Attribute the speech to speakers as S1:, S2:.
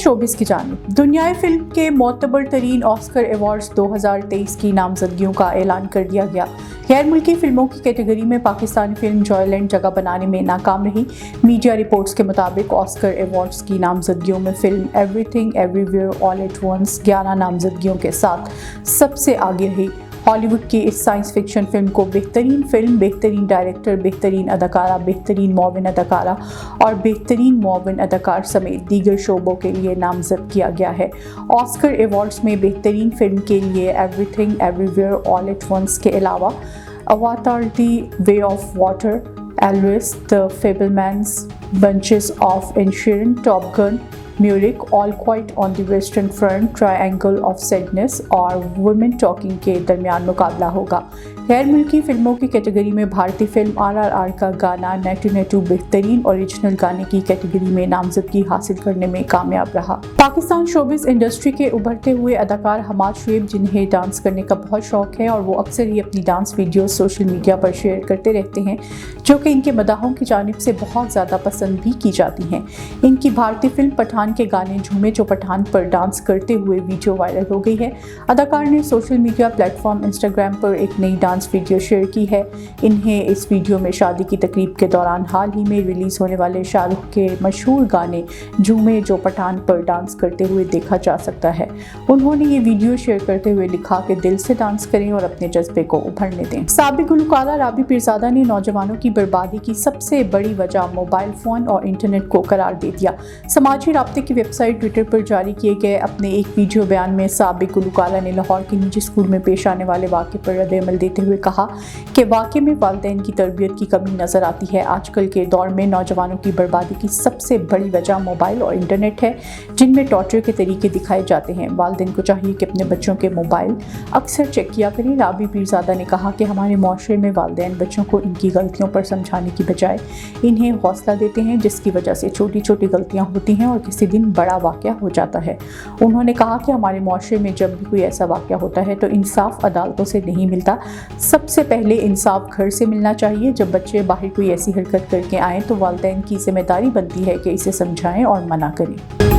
S1: Showbiz की जानिब दुनियाई फिल्म के मोतबर तरीन ऑस्कर अवार्ड्स 2023 की नामजदगियों का ऐलान कर दिया गया। गैर मुल्की फिल्मों की कैटेगरी में पाकिस्तानी फिल्म जॉयलैंड जगह बनाने में नाकाम रही। मीडिया रिपोर्ट्स के मुताबिक ऑस्कर अवार्ड्स की नामजदगियों में film Everything everywhere all at Once 11 नामजदगियों के साथ सबसे आगे रही। हॉलीवुड की इस साइंस फिक्शन फिल्म को बेहतरीन फिल्म, बेहतरीन डायरेक्टर, बेहतरीन अदाकारा, बेहतरीन मुआविन अदाकारा और बेहतरीन मुआविन अदाकार समेत दीगर शोबों के लिए नामजद किया गया है। ऑस्कर अवार्ड्स में बेहतरीन फिल्म के लिए everything everywhere all at once के अलावा Avatar the way of water, Elvis, the Fabelmans, banshees of Inisherin, top gun, म्यूरिक, all quiet on the western front, triangle of sadness और वुमेन टॉकिंग के दरमियान मुकाबला होगा। गैर मुल्की फिल्मों की कैटेगरी में भारतीय फिल्म RRR का गाना नेटू नेटू बेहतरीन ओरिजिनल गाने की कैटेगरी में नामजदगी हासिल करने में कामयाब रहा। पाकिस्तान शोबिस इंडस्ट्री के उभरते हुए अदाकार हमाद शुएब, जिन्हें डांस करने का बहुत शौक है और वो अक्सर ही अपनी डांस वीडियोस सोशल मीडिया पर शेयर करते रहते हैं, जो कि इनके मदाहों की जानिब से बहुत ज़्यादा पसंद भी की जाती हैं। इनकी भारतीय फिल्म पठान के गाने झूमे जो पठान पर डांस करते हुए वीडियो वायरल हो गई है। अदाकार ने सोशल मीडिया प्लेटफॉर्म इंस्टाग्राम पर एक नई डांस वीडियो शेयर की है। इन्हें इस वीडियो में शादी की तकरीब के दौरान हाल ही में रिलीज होने वाले शाहरुख के मशहूर गाने झूमे जो पठान पर डांस करते हुए देखा जा सकता है। उन्होंने ये वीडियो शेयर करते हुए लिखा कि दिल से डांस करें और अपने जज्बे को उभरने दें। साबिक गुलकारा राबी पीरजादा ने नौजवानों की बर्बादी की सबसे बड़ी वजह मोबाइल फोन और इंटरनेट को करार दे दिया। समाजी राब्ते की वेबसाइट ट्विटर पर जारी किए गए अपने एक वीडियो बयान में साबिक गुलकारा ने लाहौर के निजी स्कूल में पेश आने वाले वाक़े पर रद्द-ए-अमल देते हुए कहा कि वाक़े में वालिदैन की तरबियत की कमी नजर आती है। आजकल के दौर में नौजवानों की बर्बादी की सबसे बड़ी वजह मोबाइल और इंटरनेट है, जिनमें टॉर्चर के तरीके दिखाए जाते हैं। वालिदैन को चाहिए कि अपने बच्चों के मोबाइल अक्सर चेक किया करें। राबी पीरजादा ने कहा कि हमारे माशरे में वालिदैन बच्चों को इनकी गलतियों पर समझाने की बजाय इन्हें हौसला देते हैं, जिसकी वजह से छोटी छोटी गलतियां होती हैं और किसी दिन बड़ा वाक़या हो जाता है। उन्होंने कहा कि हमारे माशरे में जब भी कोई ऐसा वाक़या होता है तो इंसाफ अदालतों से नहीं मिलता। सबसे पहले इंसाफ घर से मिलना चाहिए। जब बच्चे बाहर कोई ऐसी हरकत करके आएँ तो वालिदैन की जिम्मेदारी बनती है कि इसे समझाएं और मना करें।